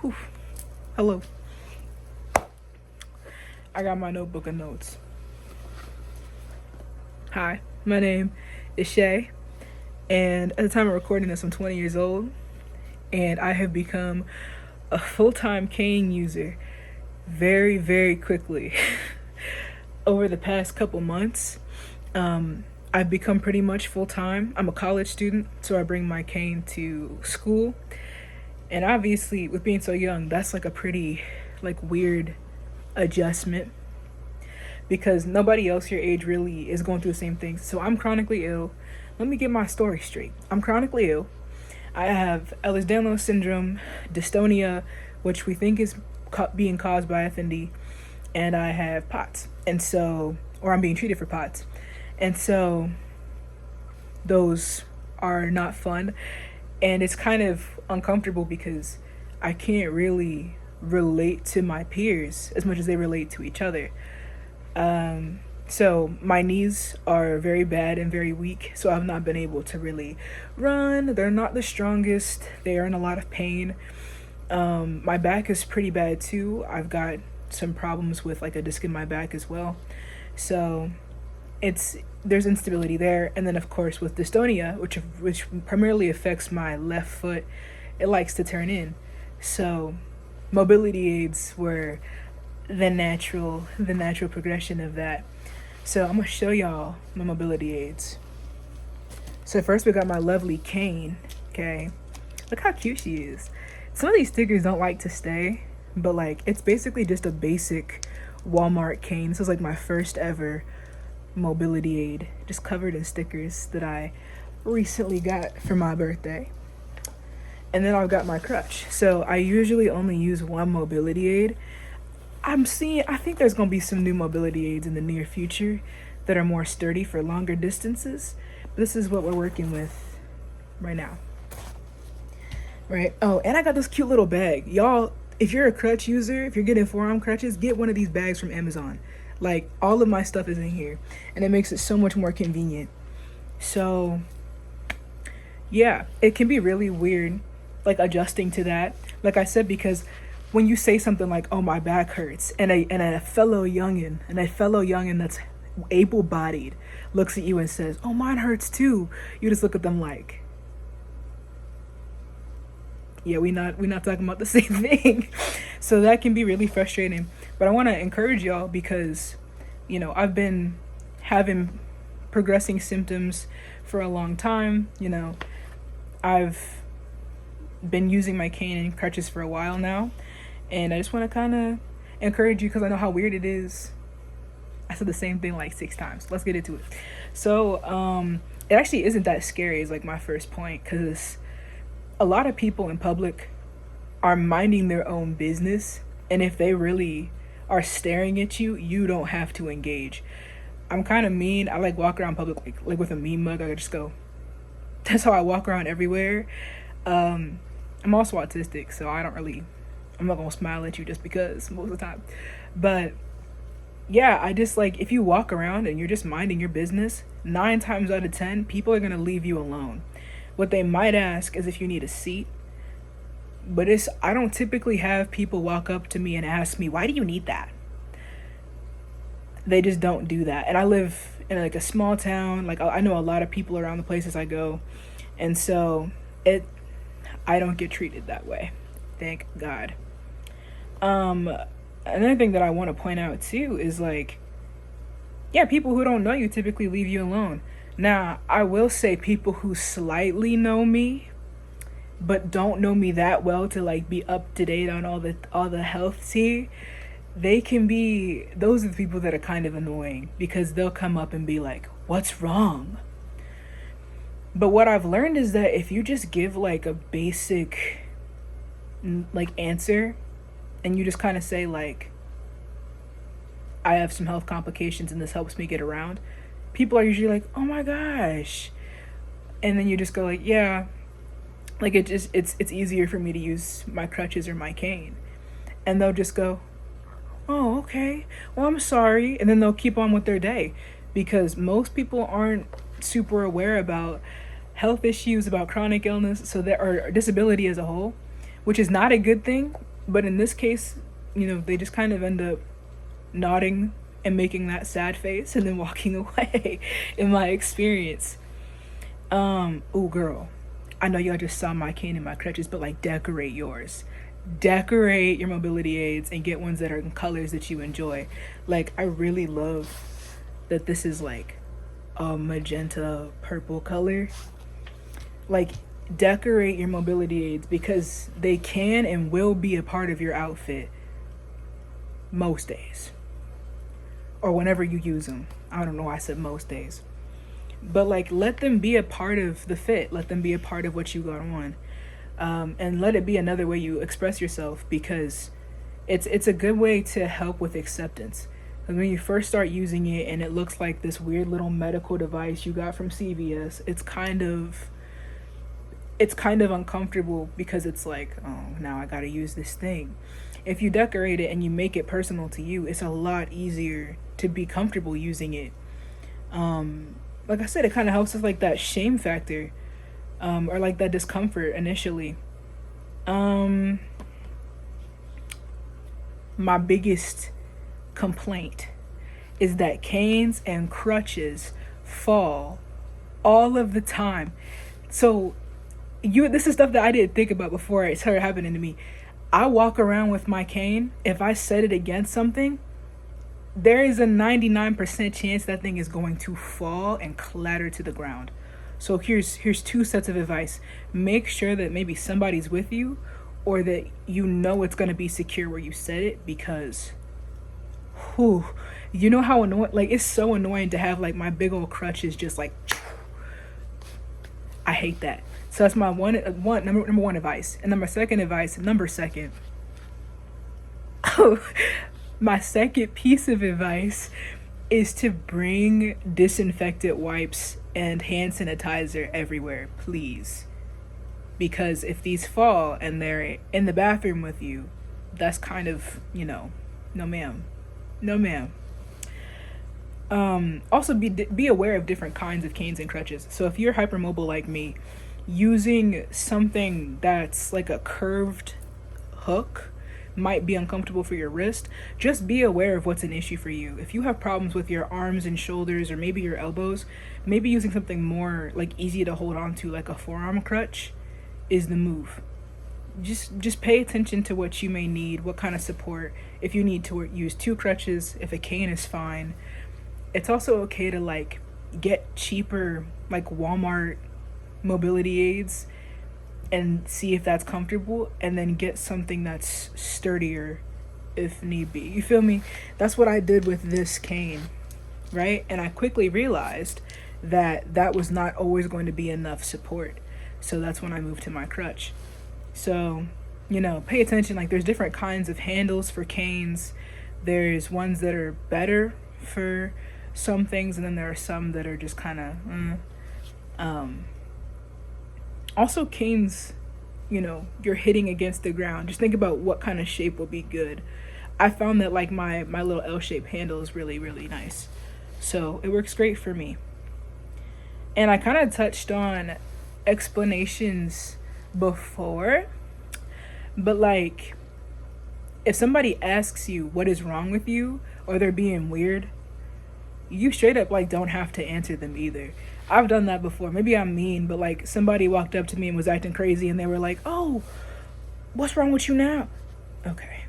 Whew. Hello. I got my notebook of notes. Hi, my name is Shay, and at the time of recording this, I'm 20 years old, and I have become a full-time cane user very, very quickly. Over the past couple months, I've become pretty much full-time. I'm a college student, so I bring my cane to school. And obviously, with being so young, that's like a pretty weird adjustment because nobody else your age really is going through the same things. So I'm chronically ill. Let me get my story straight. I'm chronically ill. I have Ehlers-Danlos syndrome, dystonia, which we think is being caused by FND, and I have POTS. And so, or I'm being treated for POTS. And so those are not fun. And it's kind of uncomfortable because I can't really relate to my peers as much as they relate to each other. So my knees are very bad and very weak, so I've not been able to really run. They're not the strongest. They are in a lot of pain. My back is pretty bad too. I've got some problems with a disc in my back as well. So there's instability there. And then of course with dystonia, which primarily affects my left foot, it likes to turn in. So mobility aids were the natural progression of that. So I'm gonna show y'all my mobility aids. So first we got my lovely cane. Okay, look how cute she is. Some of these stickers don't like to stay, but it's basically just a basic Walmart cane. This is my first ever mobility aid, just covered in stickers that I recently got for my birthday. And then I've got my crutch. So I usually only use one mobility aid. I think there's gonna be some new mobility aids in the near future that are more sturdy for longer distances. But this is what we're working with right now. Right? Oh, and I got this cute little bag. Y'all, if you're a crutch user, if you're getting forearm crutches, get one of these bags from Amazon. All of my stuff is in here, and it makes it so much more convenient. So yeah, it can be really weird adjusting to that, like I said, because when you say something like, oh, my back hurts, and a fellow youngin that's able-bodied looks at you and says, oh, mine hurts too, you just look at them like, yeah, we not talking about the same thing. So that can be really frustrating. But I want to encourage y'all because, I've been having progressing symptoms for a long time. I've been using my cane and crutches for a while now. And I just want to kind of encourage you because I know how weird it is. I said the same thing 6 times. Let's get into it. So it actually isn't that scary is my first point, because a lot of people in public are minding their own business. And if they really are staring at you, you don't have to engage. I'm kind of mean. I walk around public like with a mean mug. I just go. That's how I walk around everywhere. I'm also autistic, so I'm not gonna smile at you just because most of the time. But yeah, I just if you walk around and you're just minding your business, 9 times out of 10, people are gonna leave you alone. What they might ask is if you need a seat. But I don't typically have people walk up to me and ask me, why do you need that? They just don't do that. And I live in a small town. I know a lot of people around the places I go. And so I don't get treated that way. Thank God. Another thing that I want to point out too is people who don't know you typically leave you alone. Now, I will say people who slightly know me but don't know me that well to be up to date on all the health tea, those are the people that are kind of annoying because they'll come up and be like, what's wrong? But what I've learned is that if you just give a basic answer, and you just kind of say I have some health complications and this helps me get around, people are usually like, oh my gosh. And then you just go yeah, it's easier for me to use my crutches or my cane. And they'll just go, oh, okay, well, I'm sorry. And then they'll keep on with their day because most people aren't super aware about health issues, about chronic illness, or disability as a whole, which is not a good thing. But in this case, they just kind of end up nodding and making that sad face and then walking away in my experience. Oh girl, I know y'all just saw my cane and my crutches, but like decorate yours. Decorate your mobility aids and get ones that are in colors that you enjoy. Like I really love that this is like a magenta purple color. Like decorate your mobility aids because they can and will be a part of your outfit most days. Or whenever you use them. I don't know why I said most days. But like let them be a part of the fit. Let them be a part of what you got on. And let it be another way you express yourself because it's a good way to help with acceptance. Because when you first start using it and it looks like this weird little medical device you got from CVS, it's kind of uncomfortable because it's like, oh, now I gotta use this thing. If you decorate it and you make it personal to you, it's a lot easier to be comfortable using it. Like I said, it kind of helps with like that shame factor, or like that discomfort initially. My biggest complaint is that canes and crutches fall all of the time. So this is stuff that I didn't think about before it started happening to me. I walk around with my cane. If I set it against something, there is a 99% chance that thing is going to fall and clatter to the ground. So here's two sets of advice. Make sure that maybe somebody's with you or that you know it's going to be secure where you set it because you know how annoying, like it's so annoying to have like my big old crutches just like I hate that. So that's my number one advice. And then my second advice, my second piece of advice is to bring disinfectant wipes and hand sanitizer everywhere, please. Because if these fall and they're in the bathroom with you, that's kind of, no ma'am. No ma'am. Also be aware of different kinds of canes and crutches. So if you're hypermobile like me, using something that's like a curved hook might be uncomfortable for your wrist. Just be aware of what's an issue for you. If you have problems with your arms and shoulders or maybe your elbows, maybe using something more like easy to hold on to like a forearm crutch is the move. Just pay attention to what you may need, what kind of support. If you need to use two crutches, if a cane is fine. It's also okay to like get cheaper like Walmart mobility aids and see if that's comfortable and then get something that's sturdier if need be. You feel me? That's what I did with this cane, right? And I quickly realized that was not always going to be enough support. So that's when I moved to my crutch. So, pay attention. Like there's different kinds of handles for canes. There's ones that are better for some things and then there are some that are just kind of also canes, you're hitting against the ground. Just think about what kind of shape will be good. I found that like my little L-shaped handle is really, really nice. So it works great for me. And I kind of touched on explanations before, but like if somebody asks you what is wrong with you or they're being weird, you straight up like don't have to answer them either. I've done that before. Maybe I'm mean, but like somebody walked up to me and was acting crazy and they were like, "Oh, what's wrong with you now?" Okay.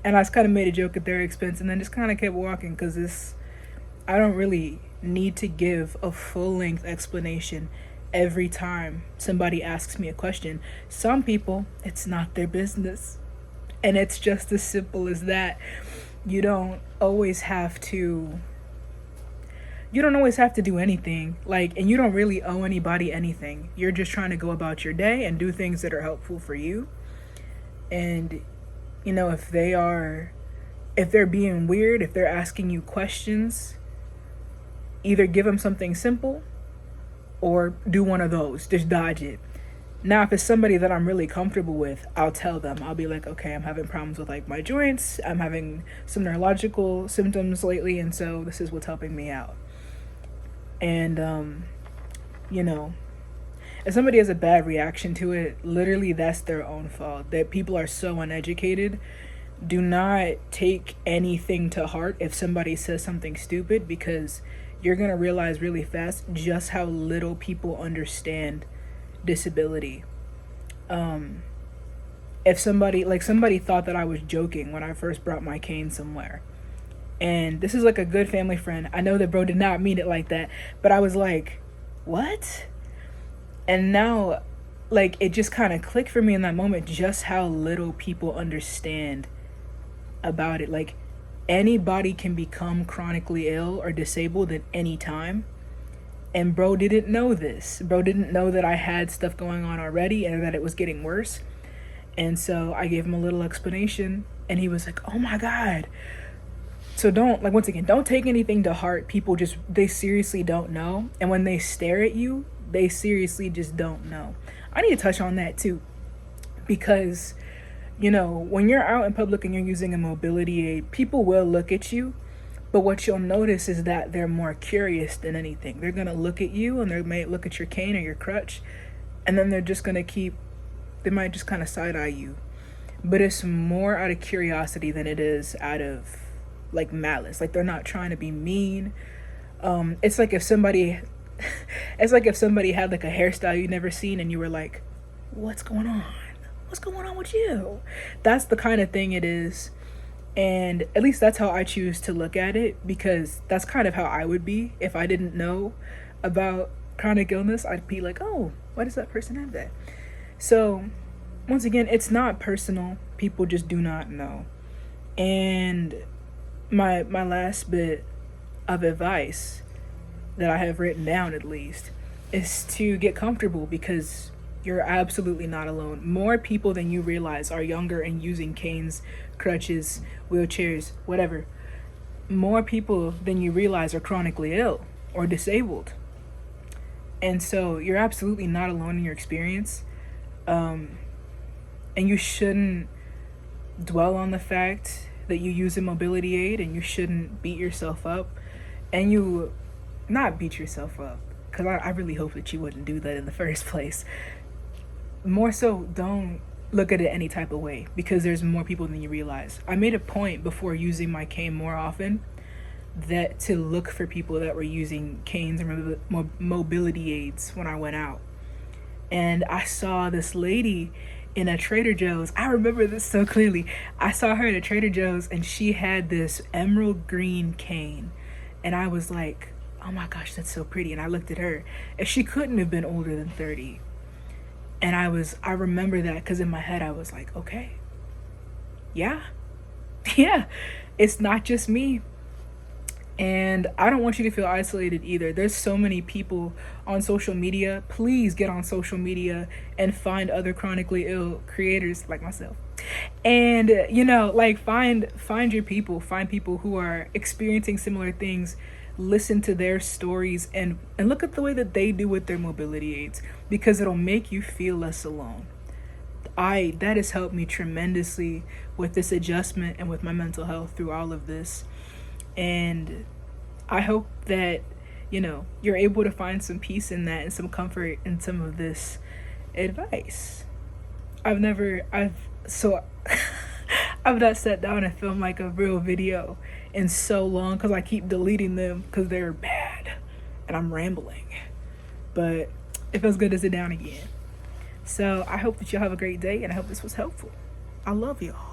And I just kind of made a joke at their expense and then just kind of kept walking because I don't really need to give a full-length explanation every time somebody asks me a question. Some people, it's not their business. And it's just as simple as that. You don't always have to do anything, and you don't really owe anybody anything. You're just trying to go about your day and do things that are helpful for you. And if they're being weird, if they're asking you questions, either give them something simple or do one of those. Just dodge it. Now, if it's somebody that I'm really comfortable with, I'll tell them. I'll be like, okay, I'm having problems with like my joints. I'm having some neurological symptoms lately, and so this is what's helping me out. And If somebody has a bad reaction to it, literally that's their own fault. That people are so uneducated. Do not take anything to heart if somebody says something stupid, because you're going to realize really fast just how little people understand disability. If somebody thought that I was joking when I first brought my cane somewhere, and this is like a good family friend, I know that bro did not mean it like that, but I was like, what? And now, like, it just kind of clicked for me in that moment just how little people understand about it. Like, anybody can become chronically ill or disabled at any time. And bro didn't know this. Bro didn't know that I had stuff going on already and that it was getting worse. And so I gave him a little explanation, and he was like, oh my God. So don't, like, once again, don't take anything to heart. People just, they seriously don't know. And when they stare at you, they seriously just don't know. I need to touch on that too, because, you know, when you're out in public and you're using a mobility aid, people will look at you. But what you'll notice is that they're more curious than anything. They're going to look at you, and they may look at your cane or your crutch, and then they're just going to they might just kind of side eye you. But it's more out of curiosity than it is out of, like, malice. Like, they're not trying to be mean. It's like if somebody had like a hairstyle you'd never seen, and you were like, what's going on? What's going on with you? That's the kind of thing it is. And at least that's how I choose to look at it, because that's kind of how I would be if I didn't know about chronic illness. I'd be like, oh, why does that person have that? So once again, it's not personal. People just do not know. And my last bit of advice that I have written down, at least, is to get comfortable, because you're absolutely not alone. More people than you realize are younger and using canes, crutches, wheelchairs, whatever. More people than you realize are chronically ill or disabled. And so you're absolutely not alone in your experience. And you shouldn't dwell on the fact that you use a mobility aid, and you shouldn't beat yourself up. And you not beat yourself up, because I really hope that you wouldn't do that in the first place. More so, don't look at it any type of way, because there's more people than you realize. I made a point before using my cane more often that to look for people that were using canes or mobility aids when I went out. And I saw this lady in a Trader Joe's. I remember this so clearly. I saw her at a Trader Joe's, and she had this emerald green cane. And I was like, oh my gosh, that's so pretty. And I looked at her, and she couldn't have been older than 30. And I remember that, because in my head I was like, okay, yeah, it's not just me. And I don't want you to feel isolated either. There's so many people on social media. Please get on social media and find other chronically ill creators like myself. And, you know, like, find your people. Find people who are experiencing similar things. Listen to their stories and look at the way that they do with their mobility aids, because it'll make you feel less alone. That has helped me tremendously with this adjustment and with my mental health through all of this. And I hope that, you know, you're able to find some peace in that and some comfort in some of this advice. I've not sat down and filmed like a real video in so long, because I keep deleting them because they're bad and I'm rambling. But it feels good to sit down again. So I hope that y'all have a great day, and I hope this was helpful. I love y'all.